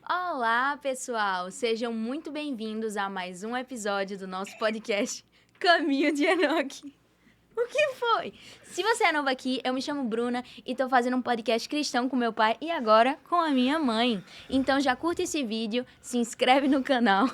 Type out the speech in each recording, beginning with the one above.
Olá, pessoal! Sejam muito bem-vindos a mais um episódio do nosso podcast Caminho de Enoque. O que foi? Se você é novo aqui, eu me chamo Bruna e tô fazendo um podcast cristão com meu pai e agora com a minha mãe. Então já curta esse vídeo, se inscreve no canal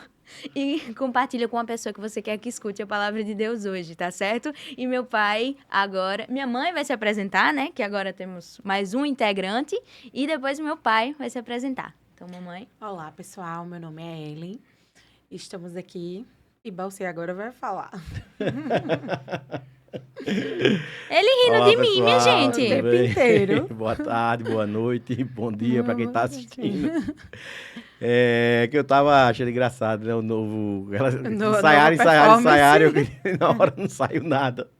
e compartilha com a pessoa que você quer que escute a palavra de Deus hoje, tá certo? E meu pai agora... Minha mãe vai se apresentar, né? Que agora temos mais um integrante e depois meu pai vai se apresentar. Então, mamãe... Olá, pessoal. Meu nome é Ellen. Estamos aqui e Balsei agora vai falar. Ele rindo Olá, de mim, minha pessoal, O gente. tudo tempo bem? inteiro. Boa tarde, boa noite, bom dia para quem está assistindo. Sim. Que eu tava achando engraçado, né? O novo. Elas Nova ensaiaram, performance. na hora não saiu nada.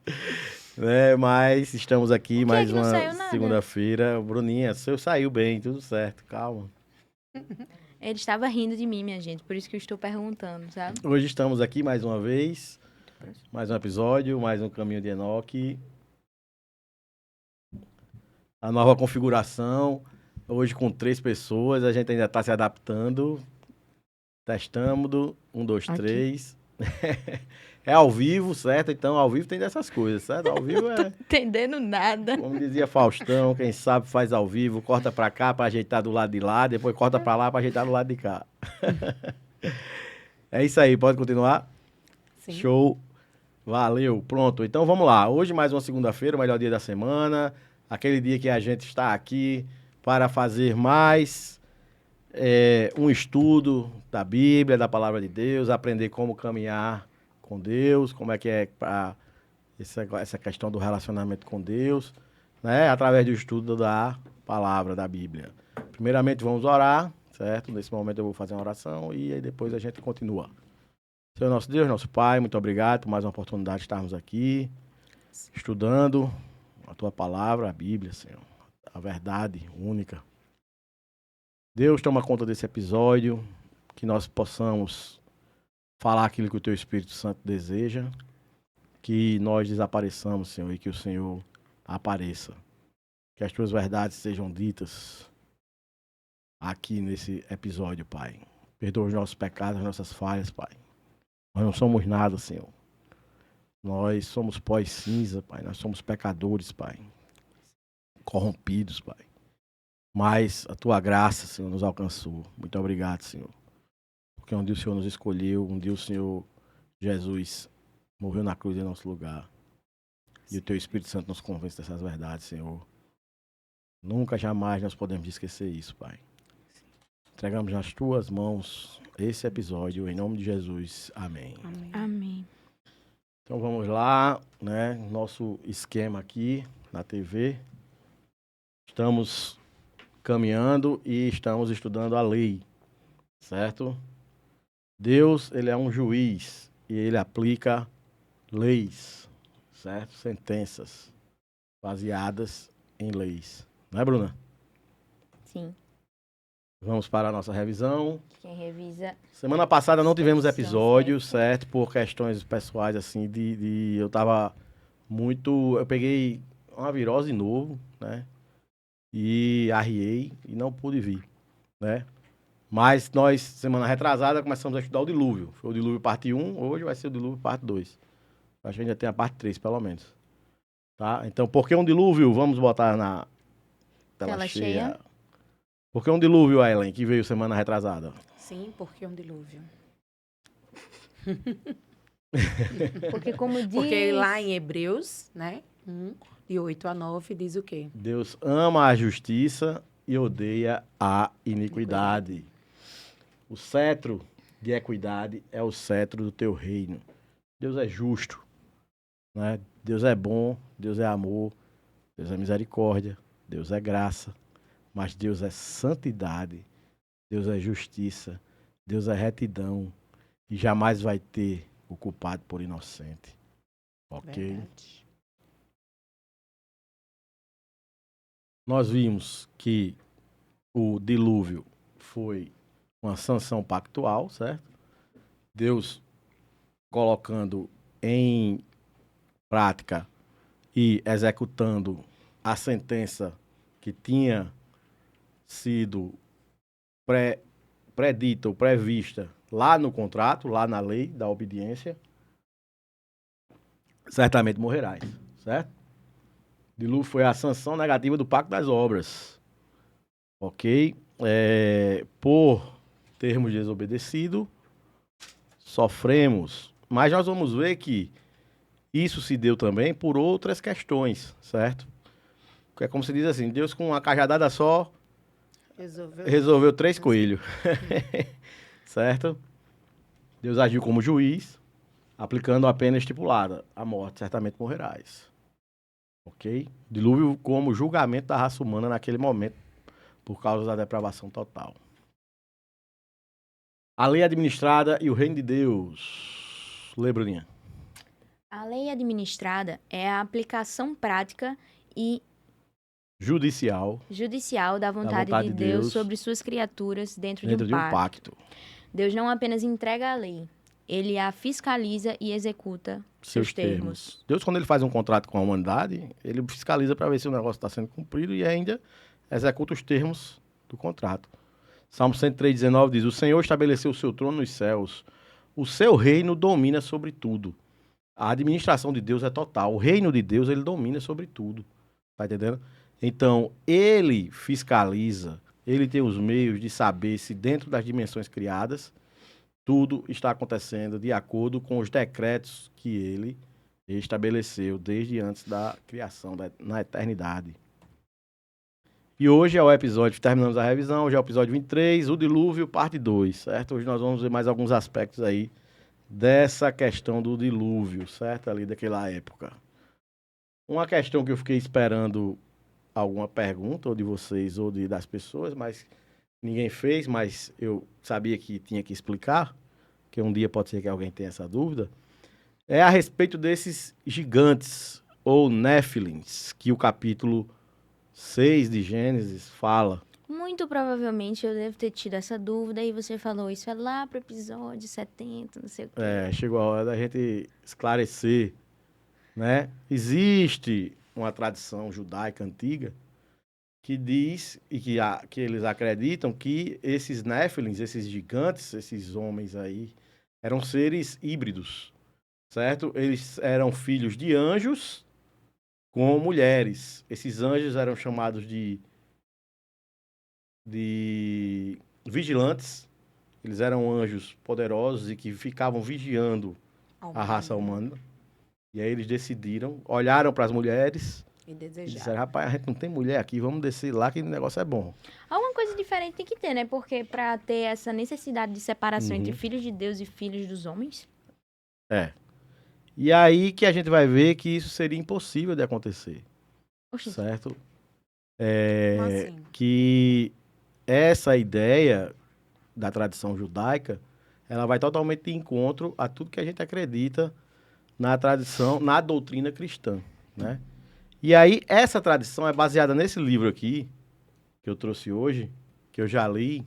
Né? Mas estamos aqui O que é mais que não uma saiu nada? segunda-feira. Bruninha, seu saiu bem, tudo certo, calma. Ele estava rindo de mim, minha gente, por isso que eu estou perguntando, sabe? Hoje estamos aqui mais uma vez, mais um episódio, mais um Caminho de Enoque. A nova configuração, hoje com 3 pessoas, a gente ainda está se adaptando. Testamos, 1, 2, Aqui. 3. É ao vivo, certo? Então, ao vivo tem dessas coisas, certo? Ao vivo é, Entendendo nada. como dizia Faustão, quem sabe faz ao vivo, corta pra cá pra ajeitar do lado de lá, depois corta pra lá pra ajeitar do lado de cá. É isso aí, pode continuar? Sim. Show. Valeu, pronto. Então vamos lá. Hoje mais uma segunda-feira, o melhor dia da semana. Aquele dia que a gente está aqui para fazer mais um estudo da Bíblia, da Palavra de Deus, aprender como caminhar com Deus, como é que é essa questão do relacionamento com Deus, né? Através do estudo da Palavra, da Bíblia. Primeiramente vamos orar, certo? Nesse momento eu vou fazer uma oração e aí depois a gente continua. Senhor nosso Deus, nosso Pai, muito obrigado por mais uma oportunidade de estarmos aqui, estudando a Tua Palavra, a Bíblia, Senhor, a verdade única. Deus, toma conta desse episódio, que nós possamos falar aquilo que o Teu Espírito Santo deseja, que nós desapareçamos, Senhor, e que o Senhor apareça. Que as Tuas verdades sejam ditas aqui nesse episódio, Pai. Perdoa os nossos pecados, as nossas falhas, Pai. Nós não somos nada, Senhor. Nós somos pó e cinza, Pai. Nós somos pecadores, Pai. Corrompidos, Pai. Mas a Tua graça, Senhor, nos alcançou. Muito obrigado, Senhor. Porque um dia o Senhor nos escolheu, um dia o Senhor Jesus morreu na cruz em nosso lugar. E o Teu Espírito Santo nos convence dessas verdades, Senhor. Nunca, jamais nós podemos esquecer isso, Pai. Entregamos nas Tuas mãos esse episódio, em nome de Jesus. Amém. Amém. Amém. Então vamos lá, né? Nosso esquema aqui na TV. Estamos caminhando e estamos estudando a lei, certo? Deus, ele é um juiz e ele aplica leis, certo? Sentenças baseadas em leis. Não é, Bruna? Sim. Vamos para a nossa revisão. Quem revisa... Semana passada não tivemos São episódio, certo. certo? Por questões pessoais, assim, eu tava muito... Eu peguei uma virose de novo, né? E arriei e não pude vir, né? Mas nós, semana retrasada, começamos a estudar o dilúvio. Foi o dilúvio parte 1, hoje vai ser o dilúvio parte 2. Acho que ainda tem a parte 3, pelo menos. Tá? Então, por que um dilúvio? Vamos botar na tela cheia. Por que um dilúvio, Ellen, que veio semana retrasada? Sim, porque é um dilúvio. Porque como diz... Porque lá em Hebreus, né? 1, de 8 a 9, diz o quê? Deus ama a justiça e odeia a iniquidade. O cetro de equidade é o cetro do teu reino. Deus é justo, né? Deus é bom, Deus é amor, Deus é misericórdia, Deus é graça, mas Deus é santidade, Deus é justiça, Deus é retidão e jamais vai ter o culpado por inocente. Ok? Verdade. Nós vimos que o dilúvio foi uma sanção pactual, certo? Deus colocando em prática e executando a sentença que tinha sido predita ou prevista lá no contrato, lá na lei da obediência, certamente morrerás, certo? Dilúvio foi a sanção negativa do pacto das obras, ok? Por termos desobedecido, sofremos. Mas nós vamos ver que isso se deu também por outras questões, certo? É como se diz assim, Deus com uma cajadada só resolveu 3 coelhos, certo? Deus agiu como juiz, aplicando a pena estipulada, a morte, certamente morrerás. Ok? Dilúvio como julgamento da raça humana naquele momento, por causa da depravação total. A lei administrada e o reino de Deus. Lê, Bruninha. A lei administrada é a aplicação prática e Judicial judicial da vontade de Deus sobre suas criaturas dentro de um pacto. Deus não apenas entrega a lei, ele a fiscaliza e executa seus termos. Deus, quando ele faz um contrato com a humanidade, ele fiscaliza para ver se o negócio está sendo cumprido e ainda executa os termos do contrato. Salmo 103:19 diz: o Senhor estabeleceu o seu trono nos céus, o seu reino domina sobre tudo. A administração de Deus é total, o reino de Deus ele domina sobre tudo. Tá entendendo? Então, ele fiscaliza, ele tem os meios de saber se dentro das dimensões criadas, tudo está acontecendo de acordo com os decretos que ele estabeleceu desde antes da criação, na eternidade. E hoje é o episódio, terminamos a revisão, hoje é o episódio 23, o dilúvio, parte 2, certo? Hoje nós vamos ver mais alguns aspectos aí dessa questão do dilúvio, certo? Ali daquela época. Uma questão que eu fiquei esperando alguma pergunta, ou de vocês, ou das pessoas, mas ninguém fez, mas eu sabia que tinha que explicar, que um dia pode ser que alguém tenha essa dúvida, é a respeito desses gigantes, ou Néfilins, que o capítulo 6 de Gênesis fala. Muito provavelmente eu devo ter tido essa dúvida e você falou isso é lá pro episódio 70, não sei o quê. Chegou a hora da gente esclarecer, né? Existe uma tradição judaica antiga que diz, e que eles acreditam que esses Néfilins, esses gigantes, esses homens aí, eram seres híbridos, certo? Eles eram filhos de anjos com mulheres. Esses anjos eram chamados de vigilantes. Eles eram anjos poderosos e que ficavam vigiando a raça humana. E aí eles decidiram, olharam para as mulheres E e disseram, rapaz, a gente não tem mulher aqui, vamos descer lá que o negócio é bom. Alguma coisa diferente tem que ter, né? Porque pra ter essa necessidade de separação entre filhos de Deus e filhos dos homens. E aí que a gente vai ver que isso seria impossível de acontecer. Oxi. Certo? Como assim? Que essa ideia da tradição judaica, ela vai totalmente de encontro a tudo que a gente acredita na tradição, na doutrina cristã, né? E aí, essa tradição é baseada nesse livro aqui, que eu trouxe hoje, que eu já li,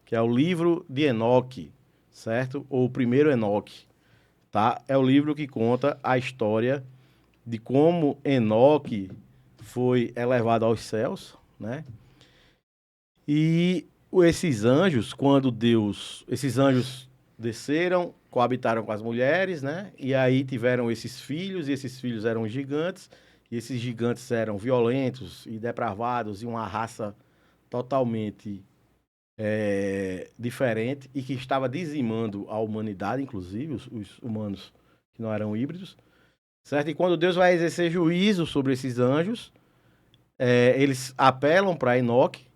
que é o livro de Enoque, certo? Ou o primeiro Enoque, tá? É o livro que conta a história de como Enoque foi elevado aos céus, né? E esses anjos, esses anjos desceram, coabitaram com as mulheres, né? E aí tiveram esses filhos, e esses filhos eram gigantes, e esses gigantes eram violentos e depravados, e uma raça totalmente diferente, e que estava dizimando a humanidade, inclusive os humanos que não eram híbridos, certo? E quando Deus vai exercer juízo sobre esses anjos, eles apelam para Enoque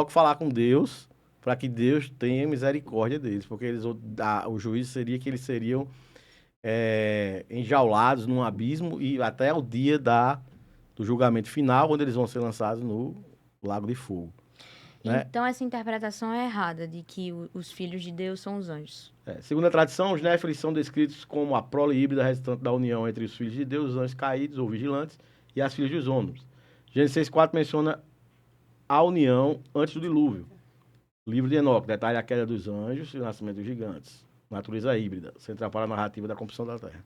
falar com Deus, para que Deus tenha misericórdia deles, porque o juízo seria que eles seriam enjaulados num abismo e até o dia do julgamento final, onde eles vão ser lançados no lago de fogo. Né? Então essa interpretação é errada, de que os filhos de Deus são os anjos. Segundo a tradição, os Néfilis são descritos como a prole híbrida resultante da união entre os filhos de Deus, os anjos caídos ou vigilantes, e as filhas dos homens. Gênesis 6:4 menciona a união antes do dilúvio. Livro de Enoque detalha a queda dos anjos e o nascimento dos gigantes. Natureza híbrida, central para a narrativa da construção da Terra.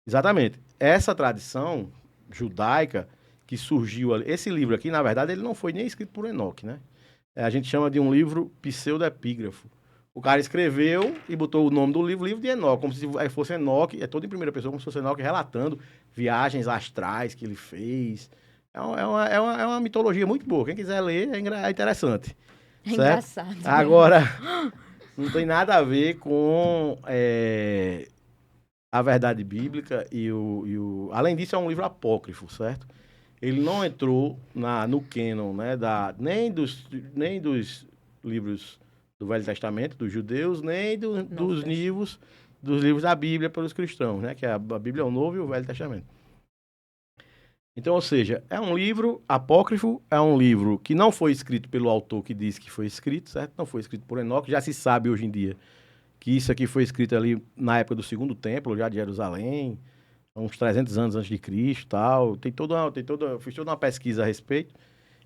Exatamente. Essa tradição judaica que surgiu ali, esse livro aqui, na verdade, ele não foi nem escrito por Enoque, né? a gente chama de um livro pseudepígrafo. O cara escreveu e botou o nome do livro de Enoque, como se fosse Enoque, é todo em primeira pessoa, como se fosse Enoque relatando viagens astrais que ele fez. É uma mitologia muito boa. Quem quiser ler, é interessante. É certo? engraçado. Agora, não tem nada a ver com a verdade bíblica Além disso, é um livro apócrifo, certo? Ele não entrou no cânon, né, nem dos livros do Velho Testamento, dos judeus, nem dos livros da Bíblia pelos cristãos, né? Que a Bíblia é o Novo e o Velho Testamento. Então, ou seja, é um livro apócrifo, é um livro que não foi escrito pelo autor que diz que foi escrito, certo? Não foi escrito por Enoque. Já se sabe hoje em dia que isso aqui foi escrito ali na época do Segundo Templo, já de Jerusalém, uns 300 anos antes de Cristo e tal. Fiz toda uma pesquisa a respeito.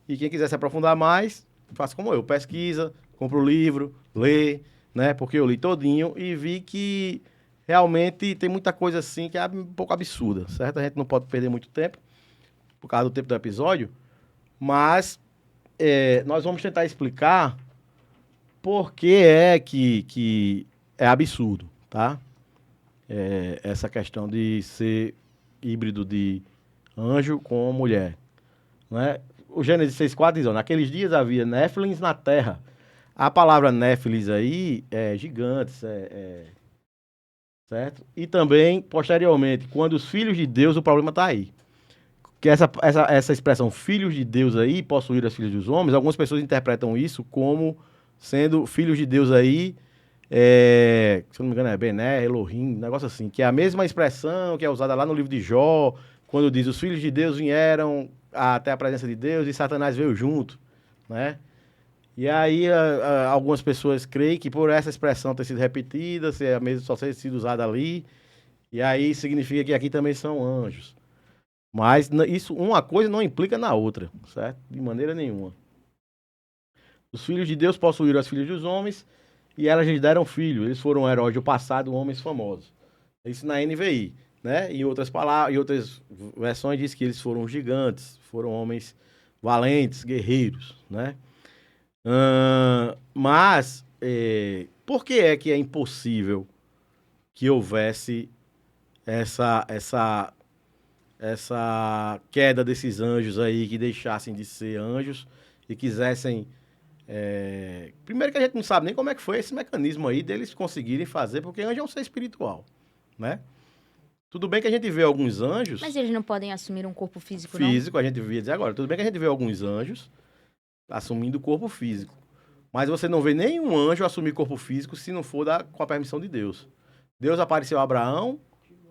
E quem quiser se aprofundar mais, faça como eu, pesquisa, compra o livro, lê, né? Porque eu li todinho e vi que realmente tem muita coisa assim que é um pouco absurda, certo? A gente não pode perder muito tempo por causa do tempo do episódio, mas nós vamos tentar explicar por que é que é absurdo, tá? Essa questão de ser híbrido de anjo com mulher, né? O Gênesis 6,4 diz, naqueles dias havia néfilins na terra. A palavra néfilis aí é gigantes, certo? E também, posteriormente, quando os filhos de Deus, o problema está aí. Que essa expressão filhos de Deus aí, possuir as filhas dos homens, algumas pessoas interpretam isso como sendo filhos de Deus aí, se eu não me engano é Bené, Elohim, um negócio assim, que é a mesma expressão que é usada lá no livro de Jó, quando diz os filhos de Deus vieram até a presença de Deus e Satanás veio junto, né? E aí algumas pessoas creem que por essa expressão ter sido repetida, só ter sido usada ali, e aí significa que aqui também são anjos. Mas isso, uma coisa não implica na outra, certo? De maneira nenhuma. Os filhos de Deus possuíram as filhas dos homens e elas lhes deram filho. Eles foram heróis do passado, homens famosos. Isso na NVI, né? Em outras palavras, em outras versões diz que eles foram gigantes, foram homens valentes, guerreiros, né? Mas por que é impossível que houvesse essa queda desses anjos aí, que deixassem de ser anjos e quisessem... Primeiro que a gente não sabe nem como é que foi esse mecanismo aí deles conseguirem fazer, porque anjo é um ser espiritual, né? Tudo bem que a gente vê alguns anjos... Mas eles não podem assumir um corpo físico, não? Físico, a gente via dizer agora. Tudo bem que a gente vê alguns anjos assumindo o corpo físico. Mas você não vê nenhum anjo assumir corpo físico se não for com a permissão de Deus. Deus apareceu a Abraão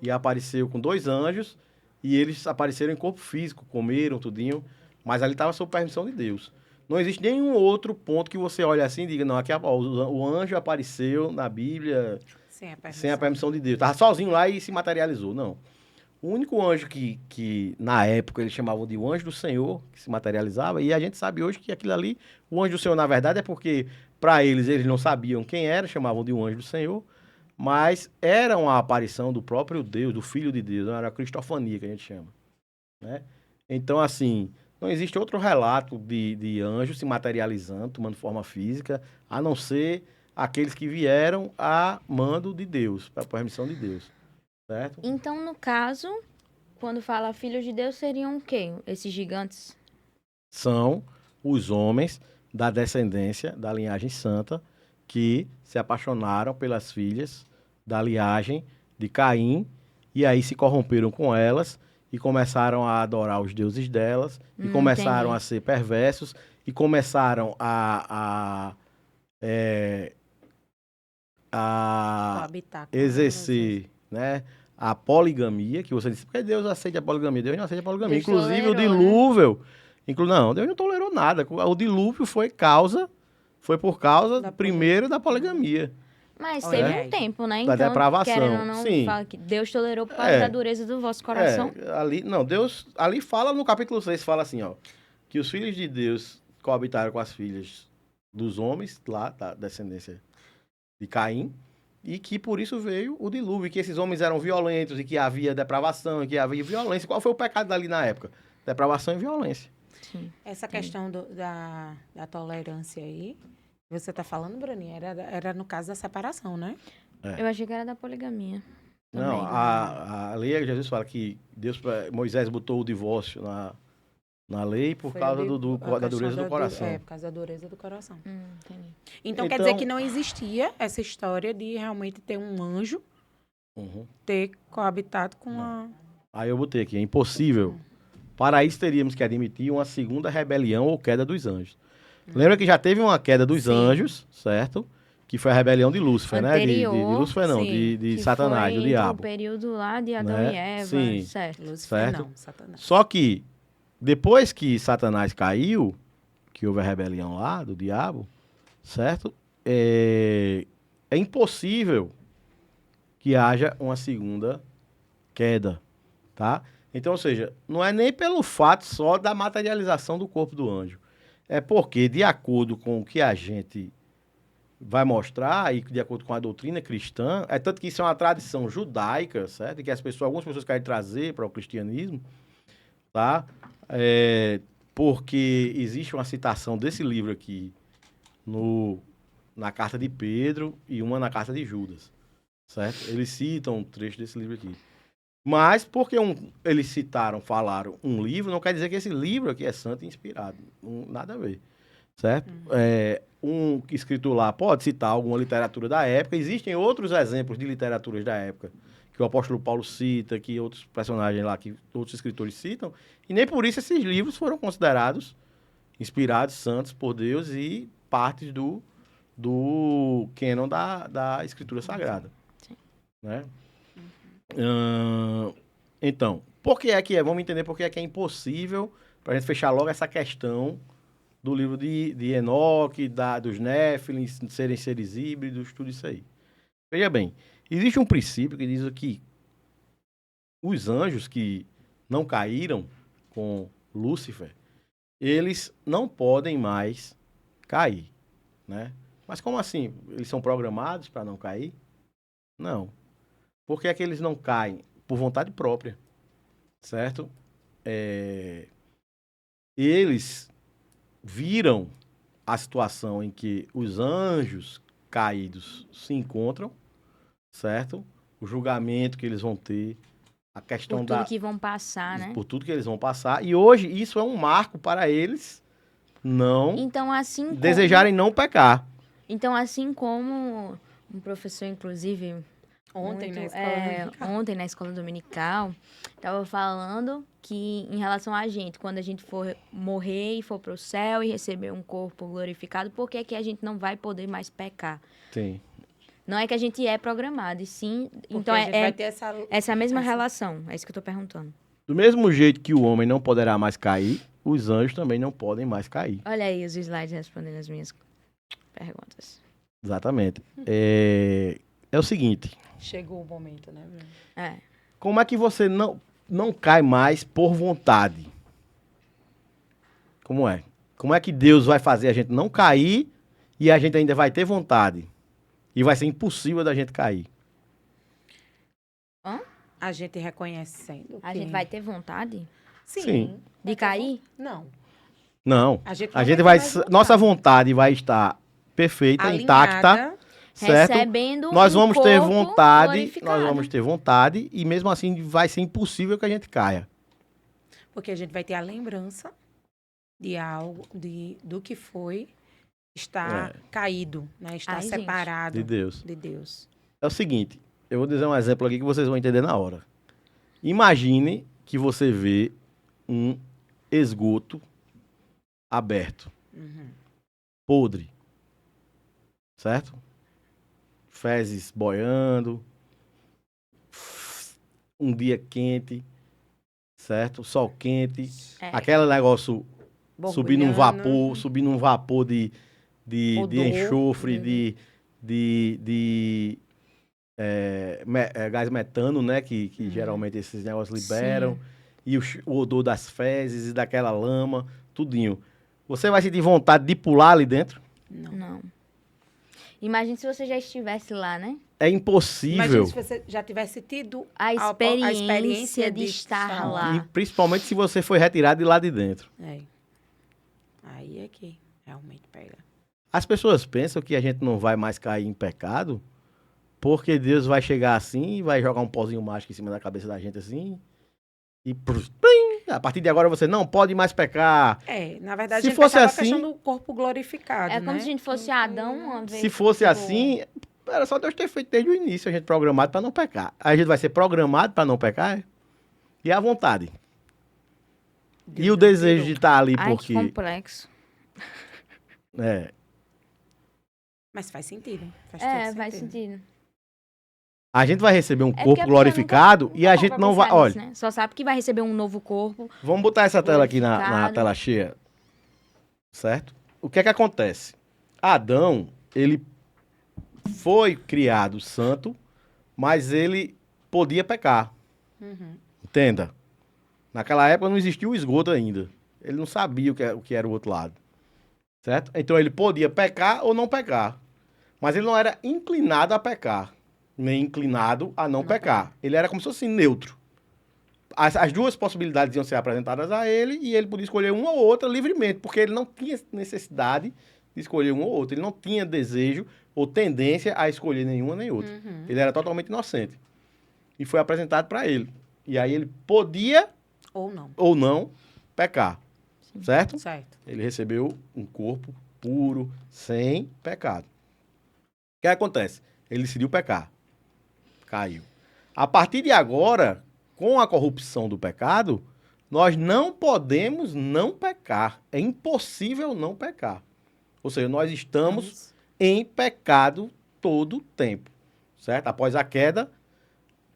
e apareceu com 2 anjos e eles apareceram em corpo físico, comeram tudinho, mas ali estava sob permissão de Deus. Não existe nenhum outro ponto que você olhe assim e diga, não, aqui o anjo apareceu na Bíblia sem a permissão de Deus. Estava sozinho lá e se materializou. Não. O único anjo que na época eles chamavam de o anjo do Senhor, que se materializava, e a gente sabe hoje que aquilo ali, o anjo do Senhor, na verdade, é porque, para eles não sabiam quem era, chamavam de um anjo do Senhor, mas era uma aparição do próprio Deus, do Filho de Deus, era a cristofania que a gente chama, né? Então, assim, não existe outro relato de anjo se materializando, tomando forma física, a não ser aqueles que vieram a mando de Deus, para a permissão de Deus. Certo? Então, no caso, quando fala filhos de Deus, seriam o quê? Esses gigantes? São os homens da descendência da linhagem santa que se apaixonaram pelas filhas da linhagem de Caim e aí se corromperam com elas e começaram a adorar os deuses delas e começaram entendi. a ser perversos e começaram a Habitar com exercer, né, a poligamia, que você disse, porque Deus aceita a poligamia. Deus não aceita a poligamia. Deus Inclusive o tolerou, né? dilúvio. Não, Deus não tolerou nada. O dilúvio foi por causa, primeiro, da poligamia. Mas Olha teve aí. um tempo, né? Da Então, depravação, querendo ou não, sim. fala que Deus tolerou por causa da dureza do vosso coração. Deus ali fala no capítulo 6, fala assim, ó, que os filhos de Deus coabitaram com as filhas dos homens, lá, da descendência de Caim, e que por isso veio o dilúvio, e que esses homens eram violentos, e que havia depravação, e que havia violência. Qual foi o pecado dali na época? Depravação e violência. Sim. Essa questão da tolerância aí, você está falando, Bruninha, era no caso da separação, né? Eu achei que era da poligamia. Não, Também. a lei de Jesus fala que Moisés botou o divórcio na lei por Foi causa a da questão dureza do coração. por causa da dureza do coração. Entendi. Então, quer dizer que não existia essa história de realmente ter um anjo Uhum. ter coabitado com a... Aí eu botei aqui, é impossível. Para isso teríamos que admitir uma segunda rebelião ou queda dos anjos. Lembra que já teve uma queda dos Sim. anjos, certo? Que foi a rebelião de Lúcifer, né? Anterior, De Lúcifer não, sim, de Que Satanás, foi do entre diabo. o período lá de Adão Né? e Eva, Sim. certo. Lúcifer Certo. não, Satanás. Só que, depois que Satanás caiu, que houve a rebelião lá do diabo, certo? É impossível que haja uma segunda queda, tá? Então, ou seja, não é nem pelo fato só da materialização do corpo do anjo. É porque, de acordo com o que a gente vai mostrar e de acordo com a doutrina cristã, é tanto que isso é uma tradição judaica, certo? E que algumas pessoas querem trazer para o cristianismo, tá? Porque existe uma citação desse livro aqui na carta de Pedro e uma na carta de Judas, certo? Eles citam um trecho desse livro aqui. Mas porque eles falaram um livro, não quer dizer que esse livro aqui é santo e inspirado. Nada a ver, certo? Um escritor lá pode citar alguma literatura da época. Existem outros exemplos de literaturas da época que o apóstolo Paulo cita, que outros personagens lá, que outros escritores citam. E nem por isso esses livros foram considerados inspirados, santos por Deus e partes do cânon da escritura sagrada. Sim. Né? Então, vamos entender por que é que é impossível para a gente fechar logo essa questão do livro de Enoque, dos Néfilim, serem seres híbridos, tudo isso aí. Veja bem, existe um princípio que diz que os anjos que não caíram com Lúcifer, eles não podem mais cair, né? Mas como assim? Eles são programados para não cair? Não. Por que é que eles não caem? Por vontade própria, certo? Eles viram a situação em que os anjos caídos se encontram, certo? O julgamento que eles vão ter, a questão Por tudo que vão passar, né? por tudo que eles vão passar. E hoje isso é um marco para eles não Então, assim como... desejarem não pecar. Então, assim como um professor, inclusive... Ontem na escola dominical, estava falando que em relação a gente, quando a gente for morrer e for para o céu e receber um corpo glorificado, por que é que a gente não vai poder mais pecar? Sim. Não é que a gente é programado, e sim... Porque Então, a gente vai ter essa mesma relação. É isso que eu estou perguntando. Do mesmo jeito que o homem não poderá mais cair, os anjos também não podem mais cair. Olha aí os slides respondendo as minhas perguntas. Exatamente. É o seguinte... Chegou o momento, né, Bruno? Como é que você não cai mais por vontade? Como é? Como é que Deus vai fazer a gente não cair e a gente ainda vai ter vontade? E vai ser impossível da gente cair. A gente reconhecendo. A gente vai ter vontade Sim. de cair? Não. Não. A gente A não gente vai vai. ter mais Nossa vontade vai estar perfeita, intacta, alinhada, certo? Recebendo Nós um vamos ter corpo vontade, glorificado. nós vamos ter vontade e mesmo assim vai ser impossível que a gente caia. porque a gente vai ter a lembrança de algo, do que foi estar caído, né? Estar Ai, gente. separado De Deus. de Deus. É o seguinte, eu vou dizer um exemplo aqui que vocês vão entender na hora. Imagine que você vê um esgoto aberto, podre, certo? Fezes boiando, um dia quente, certo? Sol quente, aquele negócio subindo um vapor de Odor, enxofre, gás metano, né? Que geralmente esses negócios liberam. E o odor das fezes e daquela lama, tudinho. Você vai sentir vontade de pular ali dentro? Não. Imagine se você já estivesse lá, né? É impossível. Imagina se você já tivesse tido A experiência de estar lá. E principalmente se você foi retirado de lá de dentro. É. Aí é que realmente pega. As pessoas pensam que a gente não vai mais cair em pecado porque Deus vai chegar assim e vai jogar um pozinho mágico em cima da cabeça da gente assim e plim, a partir de agora você não pode mais pecar. Na verdade, Se a gente fosse pensava assim, a questão do corpo glorificado, É né? como se a gente fosse Adão uma vez. Se fosse tipo, assim, era só Deus ter feito desde o início a gente programado para não pecar. Aí a gente vai ser programado para não pecar é? E a vontade. Deus E o não desejo tirou. de estar ali Ai, que porque complexo. Mas faz sentido. Faz É, todo faz sentido. a gente vai receber um É porque corpo a pessoa glorificado nunca e a parou gente pra não vai, pensar nisso, olha, né? Só sabe que vai receber um novo corpo. vamos botar essa tela aqui na Glorificado. tela cheia, certo? O que é que acontece? Adão, ele foi criado santo, mas ele podia pecar. Uhum. Entenda. Naquela época não existia o esgoto ainda. Ele não sabia o que era o outro lado. Certo? Então ele podia pecar ou não pecar. Mas ele não era inclinado a pecar, nem inclinado a não pecar. Ele era como se fosse neutro. As duas possibilidades iam ser apresentadas a ele e ele podia escolher uma ou outra livremente, porque ele não tinha necessidade de escolher uma ou outra. Ele não tinha desejo ou tendência a escolher nenhuma nem outra. Uhum. Ele era totalmente inocente. E foi apresentado para ele. E aí ele podia Ou não. não pecar. Certo? Certo. Ele recebeu um corpo puro, sem pecado. O que acontece? Ele decidiu pecar. Caiu. A partir de agora, com a corrupção do pecado, nós não podemos não pecar. É impossível não pecar. Ou seja, nós estamos em pecado todo o tempo. Certo? Após a queda,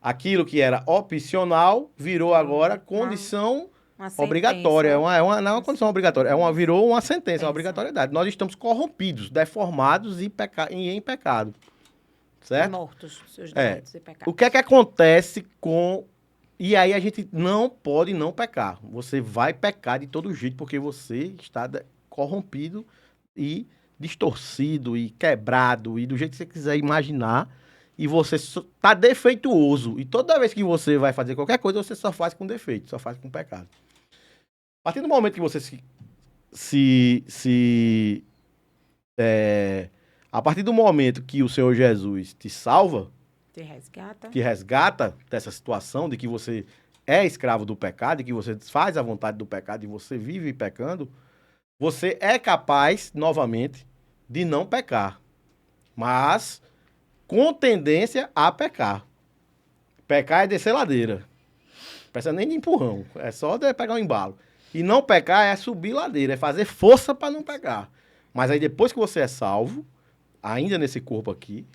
aquilo que era opcional virou agora condição Uma sentença. obrigatória. Não é uma condição obrigatória. Virou uma sentença, uma obrigatoriedade. Nós estamos corrompidos, deformados e em pecado. Certo? Mortos, seus direitos e pecados. O que é que acontece com... E aí a gente não pode não pecar. Você vai pecar de todo jeito, porque você está corrompido e distorcido e quebrado e do jeito que você quiser imaginar. E você está defeituoso. E toda vez que você vai fazer qualquer coisa, você só faz com defeito, só faz com pecado. A partir do momento que você a partir do momento que o Senhor Jesus te salva, te resgata dessa situação de que você é escravo do pecado, de que você faz a vontade do pecado e você vive pecando, você é capaz, novamente, de não pecar. Mas com tendência a pecar. Pecar é descer ladeira. Não precisa nem de empurrão. É só de pegar um embalo. E não pecar é subir ladeira. É fazer força para não pecar. Mas aí depois que você é salvo, ainda nesse corpo aqui,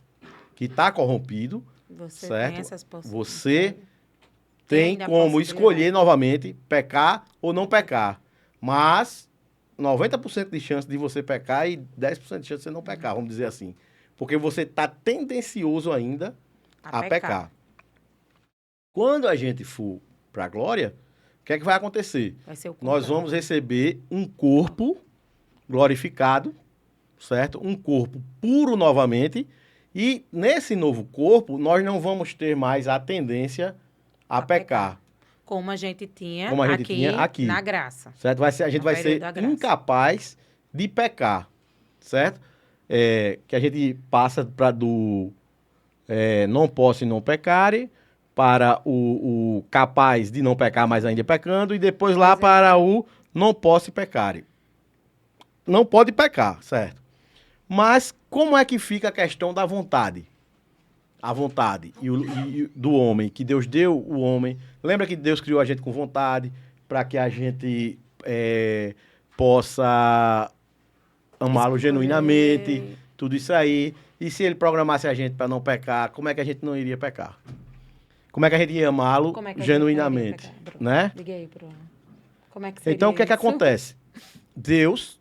que está corrompido, Você certo? tem essas possibilidades. Você tem como escolher novamente pecar ou não pecar. Mas 90% de chance de você pecar e 10% de chance de você não pecar, vamos dizer assim. Porque você está tendencioso ainda a pecar. Quando a gente for para a glória, o que é que vai acontecer? Nós vamos receber um corpo glorificado, certo? Um corpo puro novamente. E nesse novo corpo, nós não vamos ter mais a tendência a pecar. Como a gente tinha, aqui na graça. Certo? A gente vai ser incapaz de pecar. Certo? Que a gente passa do não posso e não pecare, para o capaz de não pecar, mas ainda pecando, e depois lá para o não posso pecar. Não pode pecar, certo? Mas como é que fica a questão da vontade? A vontade do homem, que Deus deu o homem. Lembra que Deus criou a gente com vontade, para que a gente possa amá-lo genuinamente, tudo isso aí. E se ele programasse a gente para não pecar, como é que a gente não iria pecar? Como é que a gente ia amá-lo genuinamente? Né? Diga aí, Bruno. Como é que seria então, o que é que isso? acontece? Deus,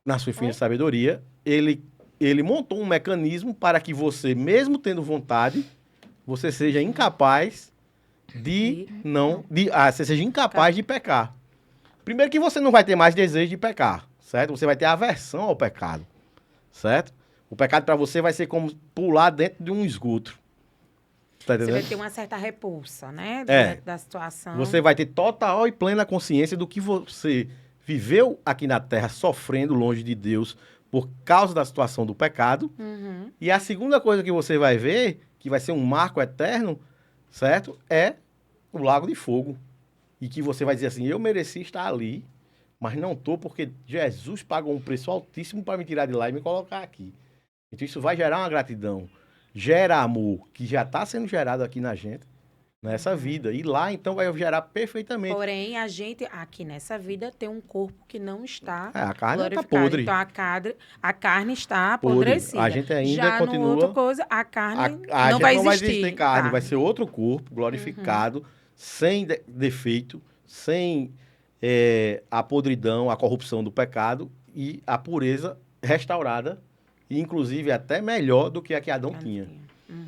na sua infinita sabedoria, ele montou um mecanismo para que você, mesmo tendo vontade, você seja incapaz você seja incapaz de pecar. Primeiro que você não vai ter mais desejo de pecar, certo? Você vai ter aversão ao pecado, certo? O pecado para você vai ser como pular dentro de um esgoto. Tá entendendo? Você vai ter uma certa repulsa, né? Diante da situação. Você vai ter total e plena consciência do que você viveu aqui na Terra sofrendo longe de Deus por causa da situação do pecado. Uhum. E a segunda coisa que você vai ver, que vai ser um marco eterno, certo? É o lago de fogo. E que você vai dizer assim, eu mereci estar ali, mas não estou porque Jesus pagou um preço altíssimo para me tirar de lá e me colocar aqui. Então isso vai gerar uma gratidão, gera amor, que já está sendo gerado aqui na gente, nessa vida. E lá, então, vai gerar perfeitamente. Porém, a gente, aqui nessa vida, tem um corpo que não está A carne está glorificado. podre. Então, a carne está Podre. apodrecida. A gente ainda Já continua... numa outra coisa, a carne A não gente vai não vai existir. existir carne, vai ser outro corpo glorificado, sem defeito, sem a podridão, a corrupção do pecado e a pureza restaurada, e inclusive até melhor do que a que Adão tinha,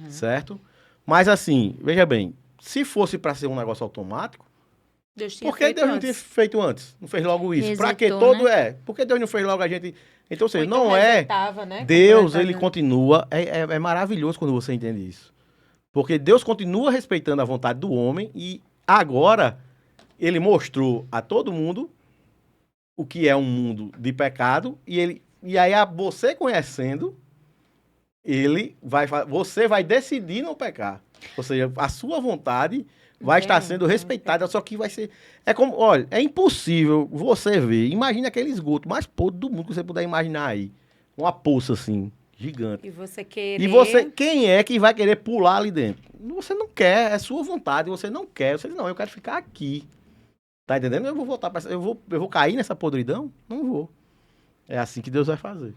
certo? Mas assim, veja bem, se fosse para ser um negócio automático, Deus tinha por que Deus não tinha feito antes? Não fez logo isso? Para que Resetou, todo Por que Deus não fez logo a gente? Então, ou seja, Ou então não é... resetava, né? Deus, Como ele continua... É maravilhoso quando você entende isso. Porque Deus continua respeitando a vontade do homem e agora ele mostrou a todo mundo o que é um mundo de pecado e aí você conhecendo, você vai decidir não pecar. Ou seja, a sua vontade vai estar sendo respeitada, só que vai ser... É como, olha, é impossível você ver, imagine aquele esgoto mais podre do mundo que você puder imaginar aí. Uma poça assim, gigante. E você querer... E você, quem é que vai querer pular ali dentro? Você não quer, é sua vontade, você não quer. Você diz, não, eu quero ficar aqui. Tá entendendo? Eu vou voltar para eu vou cair nessa podridão? Não vou. É assim que Deus vai fazer.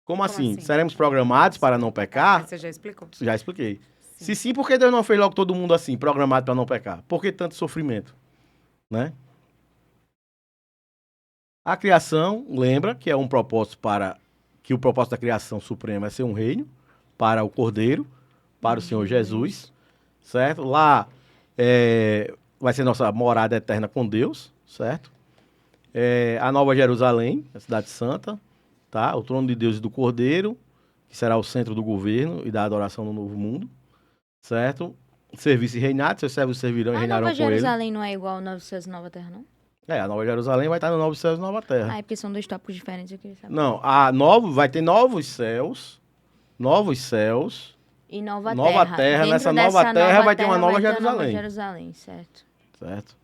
Como assim? Seremos programados para não pecar? Você já explicou. Já expliquei. Sim. Se sim, por que Deus não fez logo todo mundo assim, programado para não pecar? Por que tanto sofrimento? Né? A criação, lembra que é um propósito que o propósito da criação suprema é ser um reino para o Cordeiro, para o Senhor Jesus, certo? Lá vai ser nossa morada eterna com Deus, certo? A Nova Jerusalém, a cidade santa, tá? O trono de Deus e do Cordeiro, que será o centro do governo e da adoração no novo mundo, certo? Serviço e reinado, seus servos servirão e reinarão com ele. A Nova Jerusalém não é igual ao Novo Céus e Nova Terra, não? A Nova Jerusalém vai estar no Novo Céus e Nova Terra. Ah, é porque são dois tópicos diferentes, eu queria saber. Não, vai ter novos céus e nova terra. Nessa nova terra vai ter uma Nova Jerusalém. Nova Jerusalém, certo. Certo.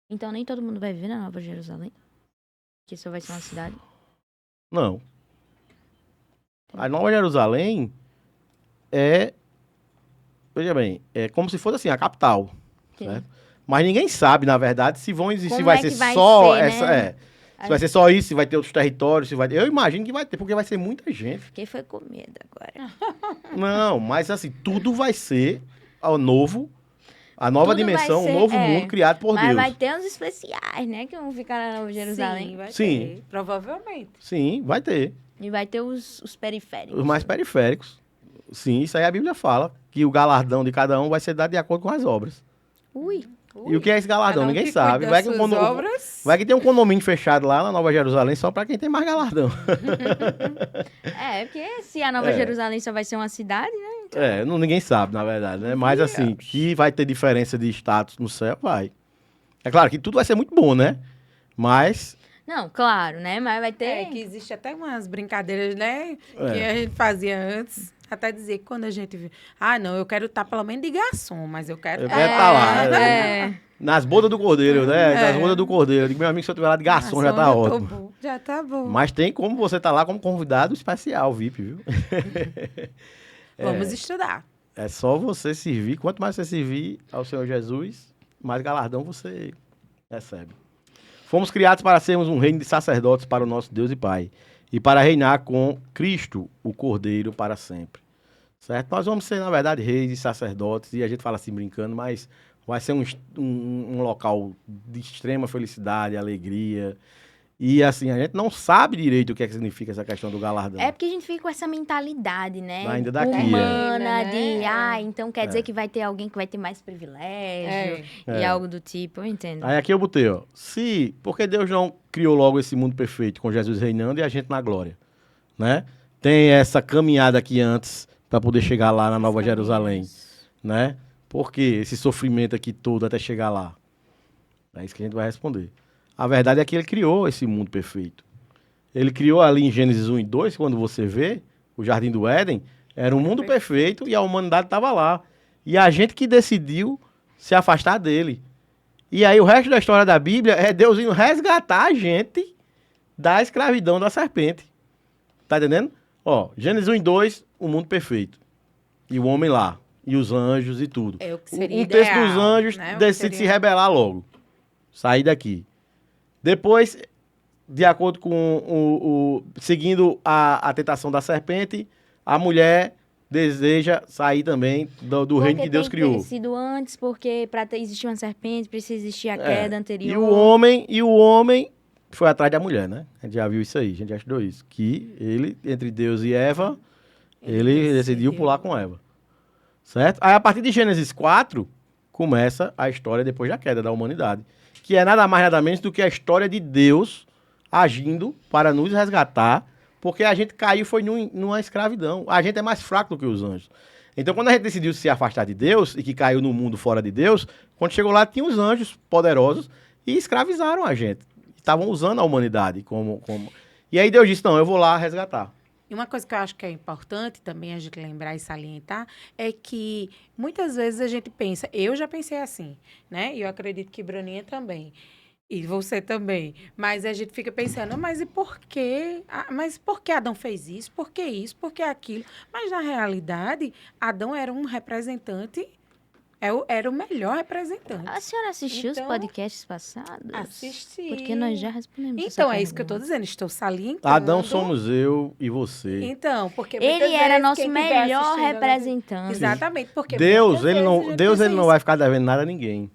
Então nem todo mundo vai viver na Nova Jerusalém? Que só vai ser uma cidade? Não. A Nova Jerusalém veja bem, é como se fosse assim, a capital, certo? Mas ninguém sabe, na verdade, se vão existir, se vai ser só essa, né? Se vai ser só isso, se vai ter outros territórios, se vai... Eu imagino que vai ter, porque vai ser muita gente. Fiquei foi com medo agora. Não, mas assim, tudo vai ser a nova dimensão, um novo mundo criado por Deus. Mas vai ter uns especiais, né, que vão ficar na Nova Jerusalém. Sim, vai ter, provavelmente. Sim, vai ter. E vai ter os periféricos. Os mais periféricos. Sim, isso aí a Bíblia fala, que o galardão de cada um vai ser dado de acordo com as obras. Ui. E o que é esse galardão? Ninguém sabe. Vai que tem um condomínio fechado lá na Nova Jerusalém só para quem tem mais galardão. Porque se a Nova Jerusalém só vai ser uma cidade, né? Então... ninguém sabe, na verdade, né? Mas assim, que vai ter diferença de status no céu, vai. É claro que tudo vai ser muito bom, né? Mas... Não, claro, né? Mas vai ter... que existe até umas brincadeiras, né? Que a gente fazia antes. Até dizer que quando a gente... não, eu quero estar pelo menos de garçom, mas eu quero... Eu quero estar lá. Nas bodas do Cordeiro, né? Nas bodas do Cordeiro. Eu digo, meu amigo, se eu estiver lá de garçom, já tá ótimo. Já tá bom. Mas tem como você estar lá como convidado especial, VIP, viu? Vamos estudar. É só você servir. Quanto mais você servir ao Senhor Jesus, mais galardão você recebe. Fomos criados para sermos um reino de sacerdotes para o nosso Deus e Pai. E para reinar com Cristo, o Cordeiro, para sempre. Certo? Nós vamos ser, na verdade, reis e sacerdotes, e a gente fala assim brincando, mas vai ser um local de extrema felicidade, alegria. E assim, a gente não sabe direito o que é que significa essa questão do galardão. É porque a gente fica com essa mentalidade, né? Ainda daqui, humana, então quer dizer que vai ter alguém que vai ter mais privilégio e algo do tipo, eu entendo. Aí aqui eu botei, porque Deus não criou logo esse mundo perfeito com Jesus reinando e a gente na glória, né? Tem essa caminhada aqui antes para poder chegar lá na Nova Jerusalém, né? Por que esse sofrimento aqui todo até chegar lá? É isso que a gente vai responder. A verdade é que ele criou esse mundo perfeito. Ele criou ali em Gênesis 1 e 2, quando você vê, o Jardim do Éden, era um mundo perfeito e a humanidade estava lá. E a gente que decidiu se afastar dele. E aí o resto da história da Bíblia é Deus indo resgatar a gente da escravidão da serpente. Tá entendendo? Ó, Gênesis 1 e 2, o mundo perfeito. E o homem lá. E os anjos e tudo. É o que seria Um terço ideal, dos anjos né? O que decide se seria- rebelar logo. Sair daqui. Depois, de acordo com seguindo a tentação da serpente, a mulher deseja sair também do reino que Deus Porque criou. tem que ter sido antes, porque para existir uma serpente, precisa existir a É. queda anterior. E o homem foi atrás da mulher, né? A gente já viu isso aí, a gente já estudou isso. Que ele, entre Deus e Eva, ele decidiu pular com Eva. Certo? Aí, a partir de Gênesis 4, começa a história depois da queda da humanidade. Que é nada mais, nada menos do que a história de Deus agindo para nos resgatar, porque a gente caiu foi numa escravidão. A gente é mais fraco do que os anjos. Então, quando a gente decidiu se afastar de Deus e que caiu no mundo fora de Deus, quando chegou lá, tinha os anjos poderosos e escravizaram a gente. Estavam usando a humanidade como... E aí Deus disse, não, eu vou lá resgatar. E uma coisa que eu acho que é importante também a gente lembrar e salientar é que muitas vezes a gente pensa, eu já pensei assim, né? E eu acredito que Bruninha também. E você também. Mas a gente fica pensando, mas e por quê? Mas por que Adão fez isso? Por que isso? Por que aquilo? Mas, na realidade, Adão era um representante, era o melhor representante. A senhora assistiu Então, os podcasts passados? Assisti. Porque nós já respondemos essa Então, é isso que eu estou pergunta. dizendo. Estou salientando. Adão somos eu e você. Então, porque muitas Ele era vezes nosso quem tiver melhor assistindo agora- representante. Exatamente, porque Deus, muitas ele vezes a não, gente Deus pensa ele não isso. vai ficar devendo nada a ninguém.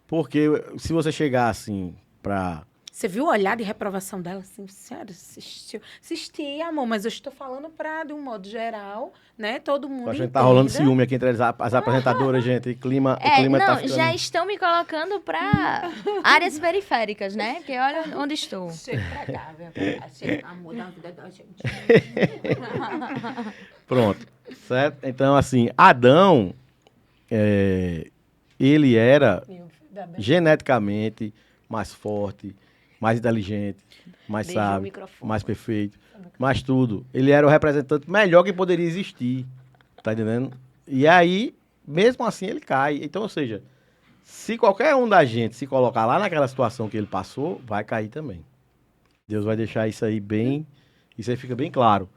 Porque se você chegar assim pra... Você viu o olhar de reprovação dela? Assim, senhora, assistiu? Assisti, amor, mas eu estou falando de um modo geral, né? Todo mundo A gente tá rolando entenda. ciúme aqui entre as apresentadoras, gente. O clima Não, tá ficando... já estão me colocando para áreas periféricas, né? Porque olha onde estou. Chega pra cá, vem pra cá. Chega, amor da vida da gente. Pronto, certo? Então, assim, Adão, ele era geneticamente mais forte, mais inteligente, mais Beijou o sábio, microfone. mais perfeito, mais tudo. Ele era o representante melhor que poderia existir, tá entendendo? E aí, mesmo assim, ele cai. Então, ou seja, se qualquer um da gente se colocar lá naquela situação que ele passou, vai cair também. Deus vai deixar isso aí fica bem claro.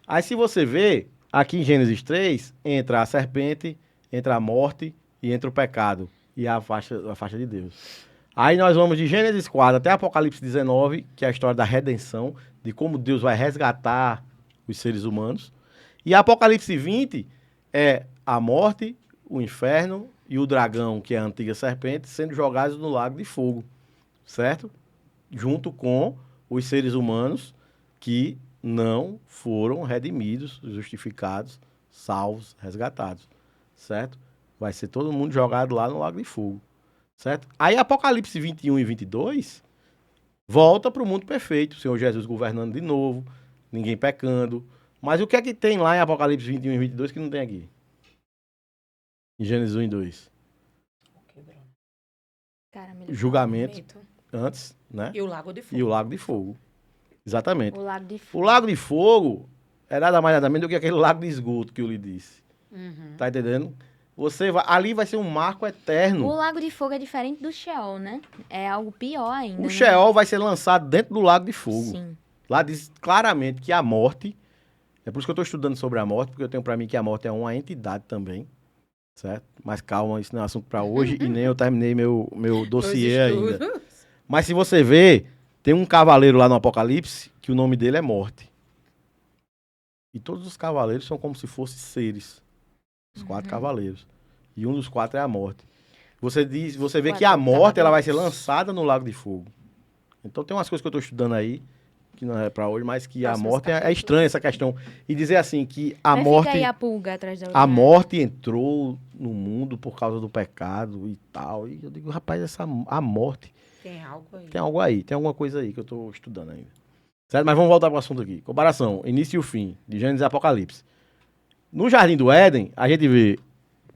Aí, se você vê, aqui em Gênesis 3, entra a serpente, entra a morte e entra o pecado. E afasta de Deus. Aí nós vamos de Gênesis 4 até Apocalipse 19, que é a história da redenção, de como Deus vai resgatar os seres humanos. E Apocalipse 20 é a morte, o inferno e o dragão, que é a antiga serpente, sendo jogados no lago de fogo, certo? Junto com os seres humanos que não foram redimidos, justificados, salvos, resgatados, certo? Vai ser todo mundo jogado lá no lago de fogo. Certo? Aí Apocalipse 21 e 22 volta para o mundo perfeito. O Senhor Jesus governando de novo, ninguém pecando. Mas o que é que tem lá em Apocalipse 21 e 22 que não tem aqui? Em Gênesis 1 e 2. Cara, Julgamento antes, né? E o Lago de Fogo. E o lago de fogo. Exatamente. o lago de O fogo. lago de fogo é nada mais nada menos do que aquele lago de esgoto que eu lhe disse. Uhum. Tá entendendo? Ali vai ser um marco eterno. O lago de fogo é diferente do Sheol, né? É algo pior ainda. O né? Sheol vai ser lançado dentro do lago de fogo. Sim. Lá diz claramente que a morte, é por isso que eu estou estudando sobre a morte, porque eu tenho para mim que a morte é uma entidade também, certo? Mas calma, isso não é assunto para hoje e nem eu terminei meu dossiê ainda. Mas se você ver, tem um cavaleiro lá no Apocalipse que o nome dele é Morte. E todos os cavaleiros são como se fossem seres. Os 4 cavaleiros. E um dos 4 é a morte. Você vê que a morte ela vai ser lançada no lago de fogo. Então tem umas coisas que eu estou estudando aí, que não é para hoje, mas que a morte é estranha essa questão. E dizer assim, que a Mas morte... Fica aí a pulga atrás da A orelha. morte entrou no mundo por causa do pecado e tal. E eu digo, rapaz, a morte... Tem algo aí. Tem algo aí, tem alguma coisa aí que eu estou estudando ainda. Certo? Mas vamos voltar para o assunto aqui. Comparação, início e o fim, de Gênesis e Apocalipse. No Jardim do Éden, a gente vê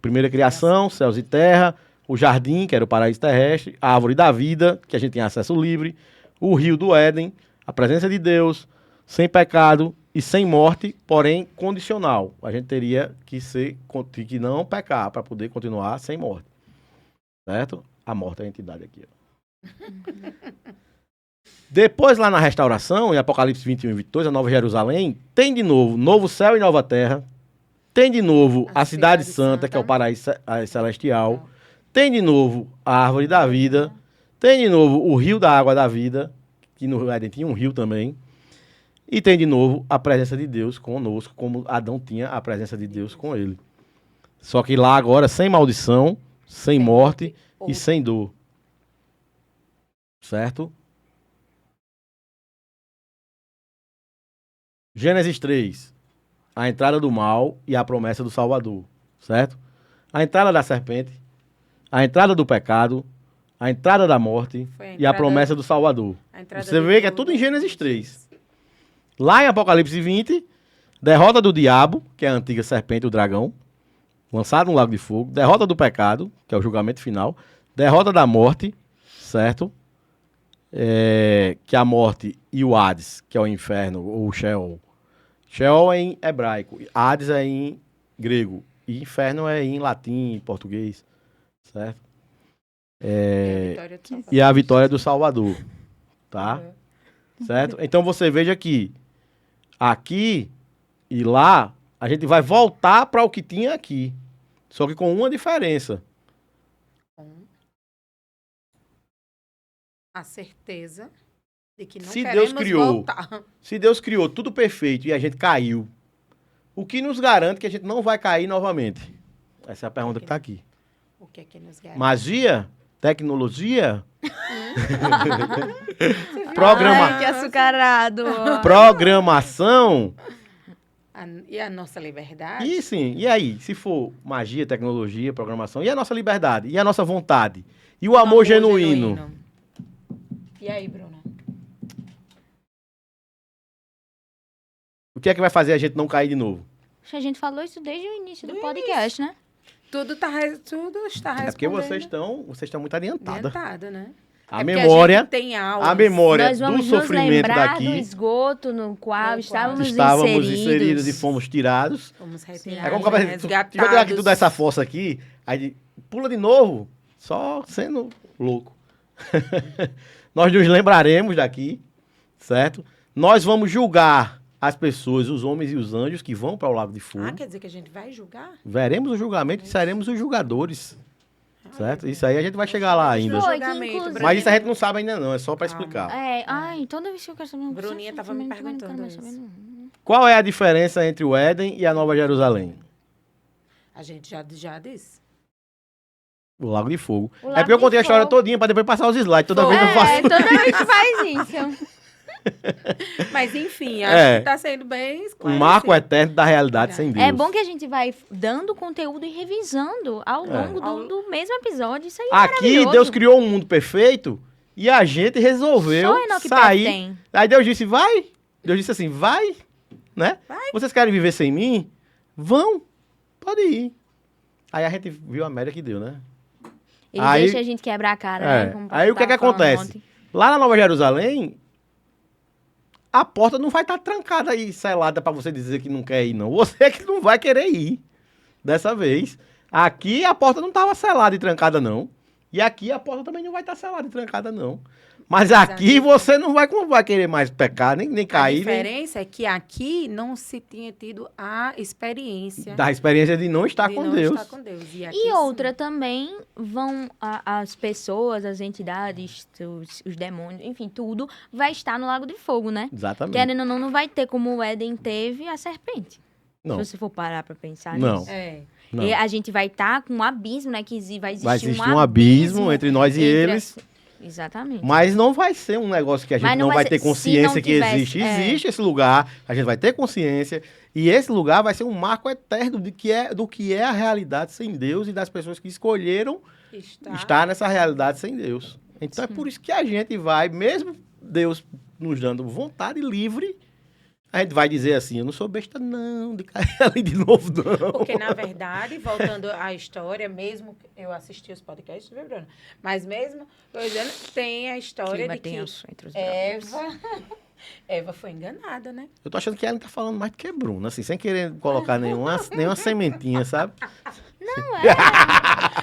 primeira criação, céus e terra, o jardim, que era o paraíso terrestre, a árvore da vida, que a gente tem acesso livre, o rio do Éden, a presença de Deus, sem pecado e sem morte, porém condicional. A gente teria que não pecar para poder continuar sem morte. Certo? A morte é a entidade aqui. Ó. Depois, lá na restauração, em Apocalipse 21 e 22, a Nova Jerusalém, tem de novo novo céu e nova terra, tem de novo a cidade santa, que é o paraíso celestial, tem de novo a árvore da vida, tem de novo o rio da água da vida, que no Éden tinha um rio também, e tem de novo a presença de Deus conosco, como Adão tinha a presença de Deus com ele. Só que lá agora, sem maldição, sem morte e sem dor. Certo? Gênesis 3. A entrada do mal e a promessa do Salvador. Certo? A entrada da serpente, a entrada do pecado, a entrada da morte e a promessa do Salvador. Você vê que é tudo em Gênesis 3. Lá em Apocalipse 20, derrota do diabo, que é a antiga serpente, o dragão, lançado no lago de fogo, derrota do pecado, que é o julgamento final, derrota da morte, certo? Que é a morte e o Hades, que é o inferno, ou o Sheol. Sheol é em hebraico, Hades é em grego, e inferno é em latim, em português, certo? E a vitória do Salvador, tá? Certo? Então você veja que aqui e lá a gente vai voltar para o que tinha aqui, só que com uma diferença. A certeza de que não Se queremos Deus criou, voltar. se Deus criou tudo perfeito e a gente caiu, o que nos garante que a gente não vai cair novamente? Essa é a pergunta que está aqui. O que é que nos garante? Magia? Tecnologia? Ai, que açucarado. Programação? E a nossa liberdade? E sim, e aí? Se for magia, tecnologia, programação, e a nossa liberdade? E a nossa vontade? E o amor genuíno? E aí, Bruna? O que é que vai fazer a gente não cair de novo? A gente falou isso desde o início do podcast, né? Tudo está respondendo. É porque vocês estão muito adiantadas. Adiantado, né? A É memória, gente tem aulas. a memória Nós vamos do nos sofrimento lembrar daqui. do esgoto no qual estávamos Inseridos e fomos tirados. Fomos É retirados, como capaz, resgatados. vai pegar aqui toda essa força aqui, aí pula de novo, só sendo louco. Nós nos lembraremos daqui, certo? Nós vamos julgar as pessoas, os homens e os anjos que vão para o lago de fogo. Quer dizer que a gente vai julgar? Veremos o julgamento e seremos os julgadores. Certo? Isso aí a gente vai chegar lá ainda. Foi, Julgamento, que inclusive- Mas isso a gente não sabe ainda não, é só para explicar. Ai, toda vez que eu quero saber... Bruninha tava me perguntando isso. Qual é a diferença entre o Éden e a Nova Jerusalém? A gente já disse. O Lago de Fogo. O É Lago porque eu de contei a história Fogo. todinha para depois passar os slides. Toda vez eu faço. toda vez que faz isso. Mas enfim, É. acho que tá sendo bem Um esclarecido. marco eterno da realidade sem Deus. É bom que a gente vai dando conteúdo e revisando ao longo do mesmo episódio. Isso aí é Aqui maravilhoso. Deus criou um mundo perfeito e a gente resolveu Só Enoque sair. tem. Aí Deus disse, vai. Deus disse assim, vai, né? Vai. Vocês querem viver sem mim? Vão, pode ir. Aí a gente viu a merda que deu, né? Ele Aí- deixa a gente quebrar a cara, É. né? Como Aí o que é que tava falando acontece? ontem. Lá na Nova Jerusalém, a porta não vai estar trancada e selada para você dizer que não quer ir, não. Você é que não vai querer ir dessa vez. Aqui a porta não estava selada e trancada, não. E aqui a porta também não vai estar selada e trancada, não. Mas aqui você não vai querer mais pecar, nem A cair, nem diferença é que aqui não se tinha tido a experiência da experiência de não estar de com não Deus. estar com Deus. Aqui E sim. outra também vão as pessoas, as entidades, os demônios, enfim, tudo vai estar no Lago de Fogo, né? Exatamente. Querendo ou não vai ter como o Éden teve a serpente. Não, Se você for parar pra pensar Não. nisso. É. não. E a gente vai estar com um abismo, né? Que vai existir, Vai existir um abismo entre nós e entre eles. Exatamente. Mas não vai ser um negócio que a gente Mas não não vai vai ter ser- se consciência não que tivesse, existe. é. Existe esse lugar, a gente vai ter consciência. E esse lugar vai ser um marco eterno do que é a realidade sem Deus e das pessoas que escolheram estar nessa realidade sem Deus. Então é por isso que a gente vai, mesmo Deus nos dando vontade livre, A gente vai dizer assim, eu não sou besta não, de cair ali de novo não. Porque, na verdade, voltando à história, mesmo que eu assisti os podcasts, viu, Bruna? Mas mesmo, tô dizendo, tem a história Clima de que tenso entre os brothers. Eva foi enganada, né? Eu tô achando que ela tá falando mais do que Bruno, assim, sem querer colocar nenhuma sementinha, sabe?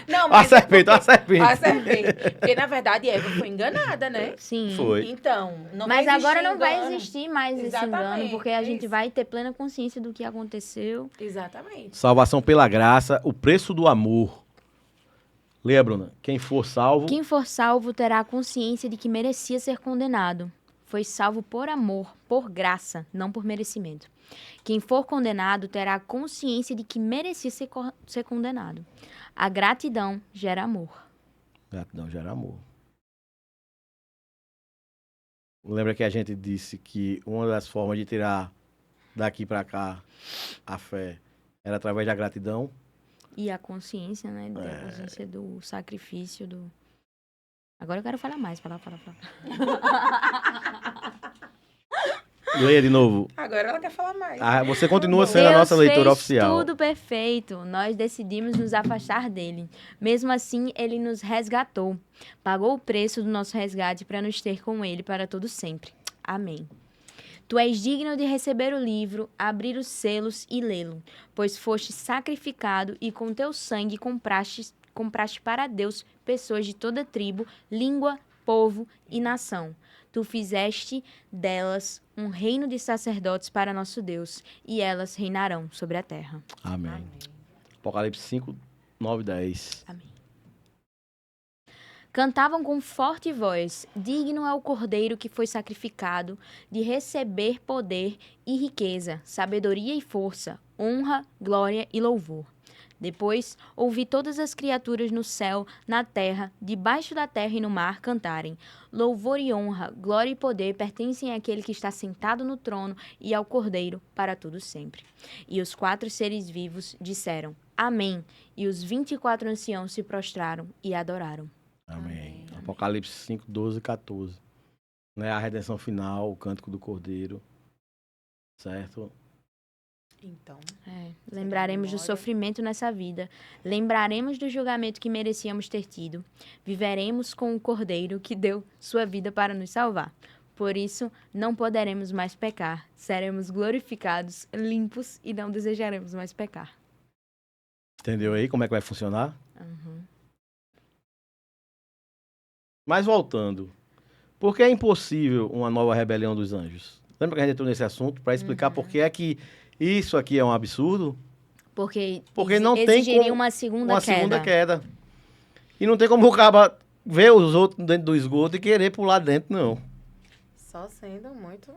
Não, Ó a serpente, ó a serpente. A serpente. Porque, na verdade, Eva foi enganada, né? Sim. Foi. Então, não Mas vai agora existir não vai engano. existir mais esse engano, Exatamente, porque a gente isso. vai ter plena consciência do que aconteceu. Exatamente. Salvação pela graça, o preço do amor. Leia, Bruna, quem for salvo, Quem for salvo terá a consciência de que merecia ser condenado. Foi salvo por amor, por graça, não por merecimento. Quem for condenado terá a consciência de que merecia ser condenado. A gratidão gera amor. gratidão gera amor. Lembra que a gente disse que uma das formas de tirar daqui para cá a fé era através da gratidão? E a consciência, né? A consciência do sacrifício, do... Agora eu quero falar mais. Falar. Leia de novo. Agora ela quer falar mais. Você continua sendo a nossa leitora Deus oficial. fez tudo perfeito. Nós decidimos nos afastar dele. Mesmo assim, ele nos resgatou. Pagou o preço do nosso resgate para nos ter com ele para todo sempre. Amém. Tu és digno de receber o livro, abrir os selos e lê-lo, pois foste sacrificado e com teu sangue compraste para Deus pessoas de toda tribo, língua, povo e nação. Tu fizeste delas um reino de sacerdotes para nosso Deus, e elas reinarão sobre a terra. Amém. Apocalipse 5, 9 e 10. Amém. Cantavam com forte voz: digno é o cordeiro que foi sacrificado de receber poder e riqueza, sabedoria e força, honra, glória e louvor. Depois ouvi todas as criaturas no céu, na terra, debaixo da terra e no mar cantarem: louvor e honra, glória e poder pertencem àquele que está sentado no trono e ao Cordeiro para todo sempre. E os 4 seres vivos disseram: Amém. E os 24 anciãos se prostraram e adoraram. Amém. Apocalipse 5, 12 e 14. Né? A redenção final, o cântico do Cordeiro. Certo? Então, Lembraremos do sofrimento nessa vida. Lembraremos do julgamento que merecíamos ter tido. Viveremos com o Cordeiro que deu sua vida para nos salvar. Por isso, não poderemos mais pecar. Seremos glorificados, limpos e não desejaremos mais pecar. Entendeu aí como é que vai funcionar? Uhum. Mas voltando. Por que é impossível uma nova rebelião dos anjos? Lembra que a gente entrou nesse assunto para explicar por que é que isso aqui é um absurdo? Porque não tem exigiria como uma segunda uma queda. segunda queda. E não tem como o cara ver os outros dentro do esgoto e querer pular dentro, não. só sendo muito...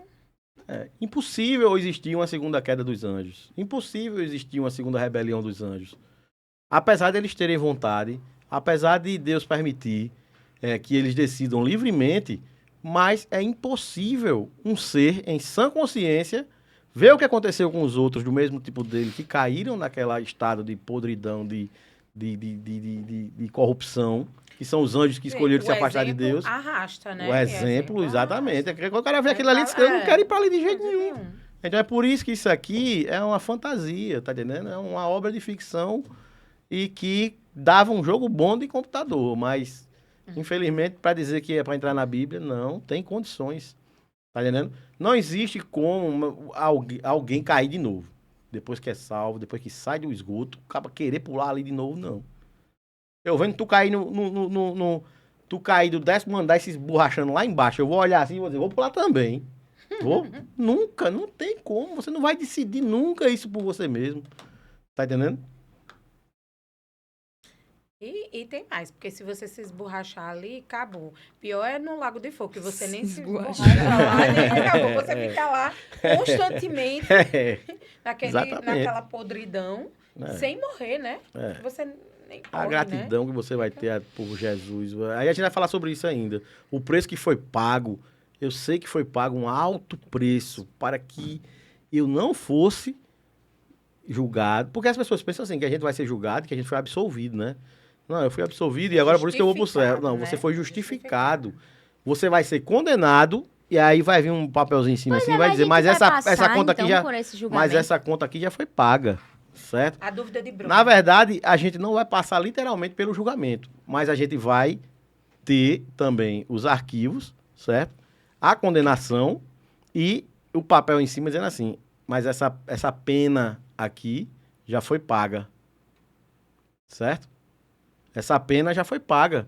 É impossível existir uma segunda queda dos anjos. Impossível existir uma segunda rebelião dos anjos. Apesar de eles terem vontade, apesar de Deus permitir que eles decidam livremente, mas é impossível um ser em sã consciência ver o que aconteceu com os outros do mesmo tipo dele, que caíram naquele estado de podridão, de corrupção, que são os anjos que escolheram se afastar de Deus. Arrasta, né? O exemplo, exatamente. Arrasta. Quando o cara vê aquilo ali, diz que eu não quero ir para ali de jeito nenhum. Nenhum. Então é por isso que isso aqui é uma fantasia, tá entendendo? É uma obra de ficção e que dava um jogo bom de computador, mas infelizmente para dizer que é para entrar na Bíblia, não tem condições, tá entendendo? Não existe como alguém cair de novo, depois que é salvo, depois que sai do esgoto, acaba querer pular ali de novo, não. Eu vendo tu cair tu cair do 10º andar e se esborrachando lá embaixo, eu vou olhar assim e vou dizer, vou pular também. Vou? Nunca, não tem como. Você não vai decidir nunca isso por você mesmo. Tá entendendo? E tem mais, porque se você se esborrachar ali, acabou. Pior é no Lago de Fogo, que você nem se esborracha lá, nem acabou. Você fica lá constantemente naquela podridão, sem morrer, né? Você nem morre, a gratidão, né, que você vai ter por Jesus. Aí a gente vai falar sobre isso ainda. O preço que foi pago. Eu sei que foi pago um alto preço para que eu não fosse julgado. Porque as pessoas pensam assim, que a gente vai ser julgado, que a gente foi absolvido, né? Não, eu fui absolvido e agora por isso que eu vou pro céu. Não, né? Você foi justificado. Você vai ser condenado E aí vai vir um papelzinho em cima Pois assim, é, vai mas dizer, a gente mas vai essa passar, conta aqui então, já, por esse mas julgamento. essa conta aqui já foi paga, certo? A dúvida de Bruno. Na verdade, a gente não vai passar literalmente pelo julgamento, mas a gente vai ter também os arquivos, certo? A condenação e o papel em cima dizendo assim, mas essa pena aqui já foi paga, certo? Essa pena já foi paga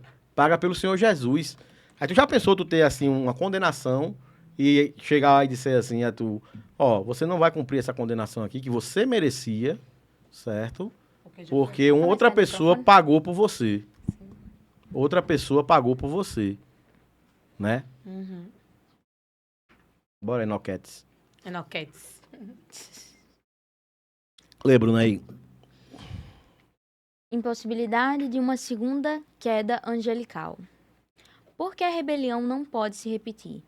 pelo Senhor Jesus. Aí tu já pensou tu ter assim uma condenação e chegar e dizer assim a tu, ó, você não vai cumprir essa condenação aqui que você merecia, certo? Porque uma outra pessoa pagou por você. Outra pessoa pagou por você. Né? Uhum. Bora, Enoquetes. Enoquetes. Lê, Bruno, aí. Impossibilidade de uma segunda queda angelical. Porque a rebelião não pode se repetir,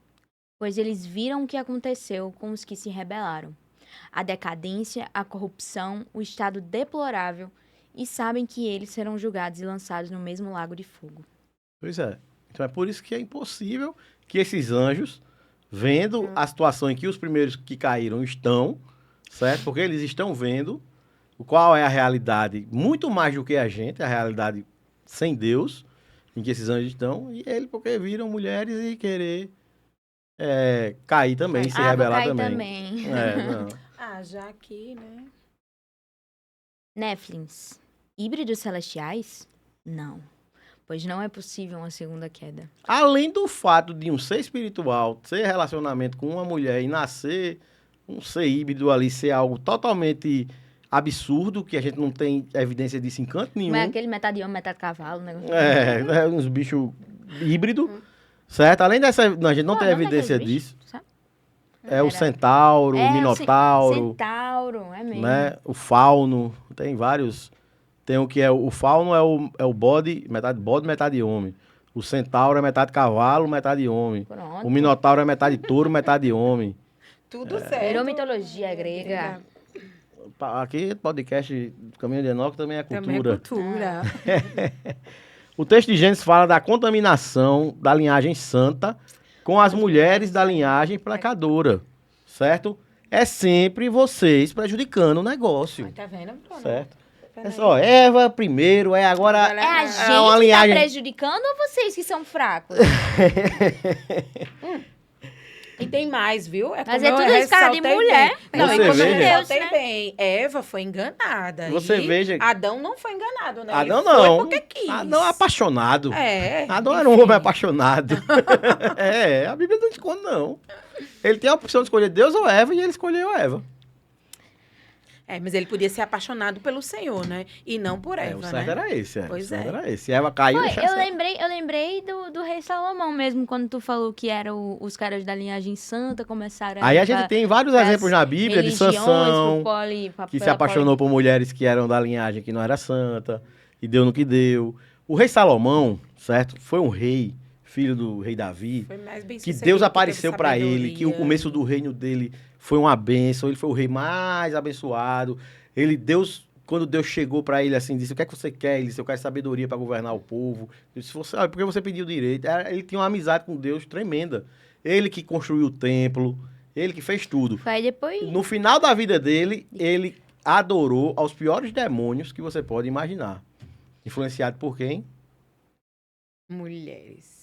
pois eles viram o que aconteceu com os que se rebelaram. A decadência, a corrupção, o estado deplorável, e sabem que eles serão julgados e lançados no mesmo lago de fogo. Pois é. Então é por isso que é impossível que esses anjos, vendo a situação em que os primeiros que caíram estão, certo? Porque eles estão vendo qual é a realidade, muito mais do que a gente, a realidade sem Deus, em que esses anjos estão, e ele porque viram mulheres e querer cair também, se vou rebelar cair também. É, não. Ah, já aqui, né? Néflins. Híbridos celestiais? Não. Pois não é possível uma segunda queda. Além do fato de um ser espiritual ter relacionamento com uma mulher e nascer um ser híbrido ali, ser algo totalmente absurdo, que a gente não tem evidência disso em canto nenhum. Mas é aquele metade homem, metade cavalo, né? É, uns bichos híbridos, certo? Além dessa, não, a gente não tem evidência disso. É o centauro, o minotauro, Centauro, é mesmo. né? O fauno, tem vários. Tem o que é o fauno é o bode, metade homem. O centauro é metade cavalo, metade homem. Pronto. O minotauro é metade touro, metade homem. Tudo certo. Virou mitologia grega. Aqui, podcast Caminho de Enoque também é cultura. Também é cultura. O texto de Gênesis fala da contaminação da linhagem santa com as mulheres da linhagem pecadora, certo? É sempre vocês prejudicando o negócio, Tá vendo, Bruno? certo? Peraí. É só Eva primeiro, agora... É a gente uma que linhagem- tá prejudicando ou vocês que são fracos? E tem mais, viu? Mas como é eu tudo isso cara de ressaltei mulher. bem. Não, Você e como eu veja- ressaltei Deus, né? bem, Eva foi enganada. Você e veja- Adão não foi enganado, né? Adão Ele foi não. porque quis. Adão é apaixonado. É. Adão era um enfim. homem apaixonado. A Bíblia não esconde, não. Ele tem a opção de escolher Deus ou Eva, e ele escolheu Eva. Mas ele podia ser apaixonado pelo Senhor, né? E não por Eva, O certo né? era esse, Pois o certo é. era esse. Eva caiu, Foi, deixa eu certo. lembrei do rei Salomão mesmo, quando tu falou que eram os caras da linhagem santa, começaram Aí a ir gente pra tem vários pras exemplos na Bíblia de religiões, Sansão, que se pela apaixonou por mulheres que eram da linhagem que não era santa, e deu no que deu. O rei Salomão, certo? Foi um rei, filho do rei Davi, Foi mais bem que sucedido, Deus teve apareceu para ele, que o sabedoria. começo do reino dele foi uma bênção, ele foi o rei mais abençoado. Quando Deus chegou para ele assim, disse: "O que é que você quer?" Ele disse: "Eu quero sabedoria para governar o povo." Ele disse: "Por que você pediu direito?" Ele tinha uma amizade com Deus tremenda. Ele que construiu o templo, ele que fez tudo. Aí depois... No final da vida dele, ele adorou aos piores demônios que você pode imaginar. Influenciado por quem? Mulheres.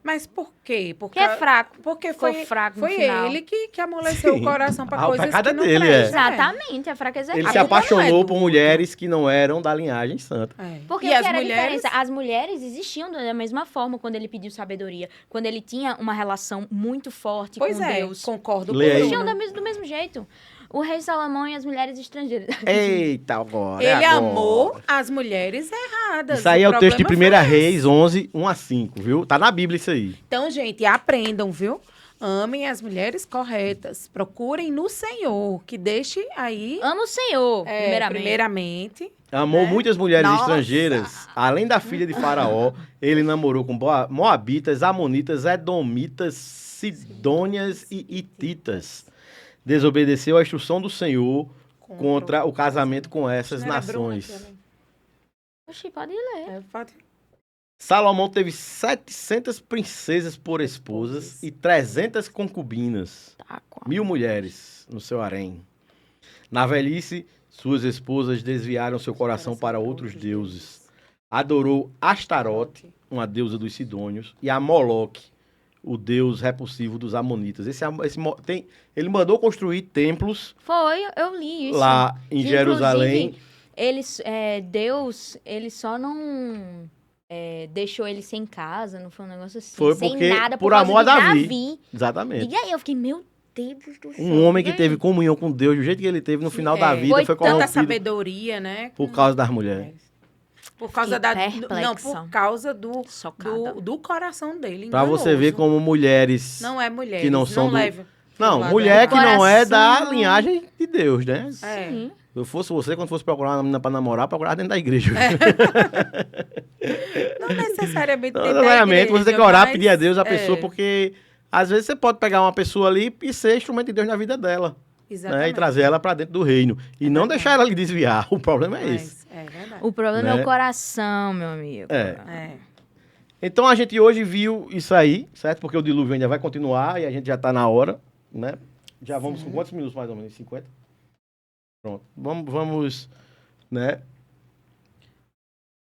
Mas por quê? Porque é fraco. Porque Ficou foi, fraco no foi final. ele que amoleceu Sim. o coração para Ah, o coisas pecado que é não dele, prestam, né? Exatamente, a fraqueza é Ele A se culpa não é apaixonou do por outro. mulheres que não eram da linhagem santa. É. Porque E o as que era mulheres... a diferença? As mulheres existiam da mesma forma quando ele pediu sabedoria. Quando ele tinha uma relação muito forte Pois com é, Deus. concordo com Lê aí. Existiam Bruno. do mesmo jeito. O rei Salomão e as mulheres estrangeiras. Eita, agora. Ele agora. amou as mulheres erradas. Isso aí é o texto de 1 problema foi Reis esse. 11, 1 a 5, viu? Tá na Bíblia isso aí. Então, gente, aprendam, viu? Amem as mulheres corretas. Procurem no Senhor, que deixe aí... Amo o Senhor, primeiramente. Amou Né? muitas mulheres Nossa! estrangeiras. Além da filha de Faraó, ele namorou com Moabitas, Amonitas, Edomitas, Sidônias e Hititas. Desobedeceu à instrução do Senhor contra o casamento com essas Não era Bruna nações. também? Oxi, pode ler. É, pode- Salomão teve 700 princesas por esposas e 300 concubinas, Tá, 1000 mulheres no seu harém. Na velhice, suas esposas desviaram seu coração para outros deuses. Adorou Astarote, uma deusa dos Sidônios, e a Moloque, o deus repulsivo dos Amonitas. Ele mandou construir templos Foi, eu li isso. lá em Que, Jerusalém. inclusive, Deus, ele só não deixou ele sem casa, não foi um negócio assim. Foi sem porque, nada, por causa amor a de Davi. Exatamente. E aí eu fiquei, meu Deus do céu. Um homem que e aí? teve comunhão com Deus do jeito que ele teve no final da vida Foi foi tanta Tanta corrompido sabedoria, né? por causa das mulheres. Por causa Fiquei Não, perplexa. por causa do Chocada. coração dele. Pra você ver enganoso. como mulheres... Não é mulher. que não são do- leva pro Não, lado mulher que errado. não é da Coração. linhagem de Deus, né? É. Sim. Se eu fosse você, quando fosse procurar uma menina pra namorar, procurar dentro da igreja. Não necessariamente. Não dentro da necessariamente, você tem que igreja, orar, mas- pedir a Deus a pessoa, é, porque às vezes você pode pegar uma pessoa ali e ser instrumento de Deus na vida dela, né? E Exatamente. trazer ela pra dentro do reino. E não verdade. deixar ela lhe desviar. O problema é esse. Mas, é verdade. O problema é Né? o coração, meu amigo. É. É. Então a gente hoje viu isso aí, certo? Porque o dilúvio ainda vai continuar e a gente já tá na hora, né? Já vamos com quantos minutos mais ou menos? 50? Pronto. Vamos, né?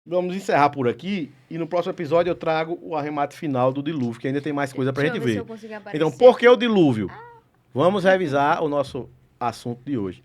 Vamos encerrar por aqui e no próximo episódio eu trago o arremate final do dilúvio, que ainda tem mais coisa pra Deixa eu gente ver se ver. eu consigo aparecer. Então, por que o dilúvio? Vamos revisar o nosso assunto de hoje.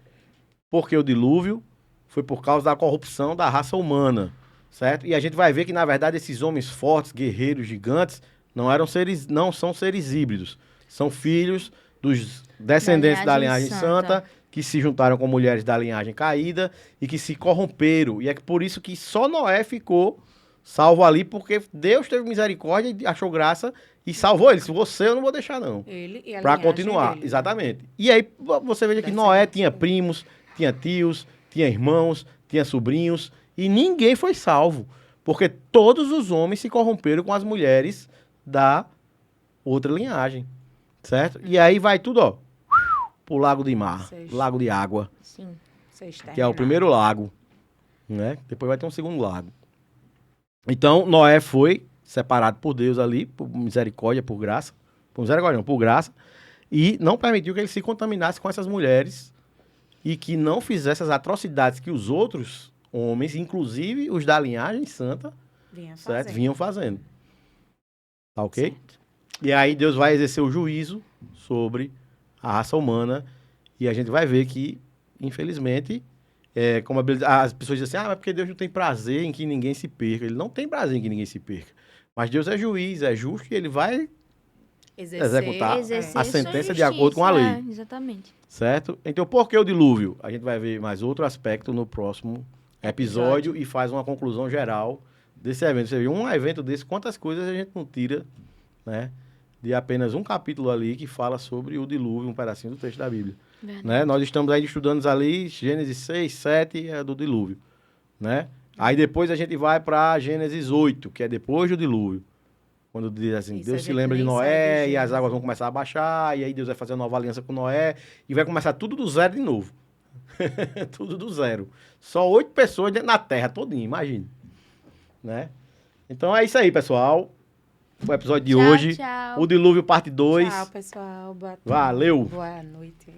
Porque o dilúvio foi por causa da corrupção da raça humana, certo? E a gente vai ver que, na verdade, esses homens fortes, guerreiros, gigantes, não são seres híbridos. São filhos dos descendentes da linhagem santa, que se juntaram com mulheres da linhagem caída e que se corromperam. E é por isso que só Noé ficou salvo ali, porque Deus teve misericórdia e achou graça e salvou ele. Se você, eu não vou deixar, não. Ele e a Pra linhagem continuar, dele. exatamente. E aí você veja que Noé tinha primos, tinha tios, tinha irmãos, tinha sobrinhos, e ninguém foi salvo. Porque todos os homens se corromperam com as mulheres da outra linhagem. Certo? E aí vai tudo, ó, pro lago de mar, Seis. lago de água, Sim. Vocês que é o terminaram. primeiro lago, né? Depois vai ter um segundo lago. Então, Noé foi separado por Deus ali, por misericórdia, por graça. Por misericórdia não, por graça. E não permitiu que ele se contaminasse com essas mulheres e que não fizesse as atrocidades que os outros homens, inclusive os da linhagem santa, Vinha certo? fazendo. Vinham fazendo. Tá ok? Certo. E aí Deus vai exercer o juízo sobre a raça humana e a gente vai ver que, infelizmente, como as pessoas dizem assim, mas porque Deus não tem prazer em que ninguém se perca. Ele não tem prazer em que ninguém se perca. Mas Deus é juiz, é justo e ele vai, executar Exercer a sua sentença de acordo com a justiça, lei. exatamente. certo? Então, por que o dilúvio? A gente vai ver mais outro aspecto no próximo episódio e faz uma conclusão geral desse evento. Você viu, um evento desse, quantas coisas a gente não tira, né? De apenas um capítulo ali que fala sobre o dilúvio, um pedacinho do texto da Bíblia. Né? Nós estamos ainda estudando ali Gênesis 6, 7 é do dilúvio, né? Aí depois a gente vai para Gênesis 8, que é depois do dilúvio. Quando diz assim, Isso, a Deus se gente lembra de nem sai Noé de e as Gênesis. águas vão começar a baixar, e aí Deus vai fazer uma nova aliança com Noé e vai começar tudo do zero de novo. Tudo do zero. Só 8 pessoas dentro da terra todinha, imagine. Né? Então é isso aí, pessoal. O episódio de hoje. Tchau. O Dilúvio parte 2. Tchau, pessoal. Valeu. Boa noite.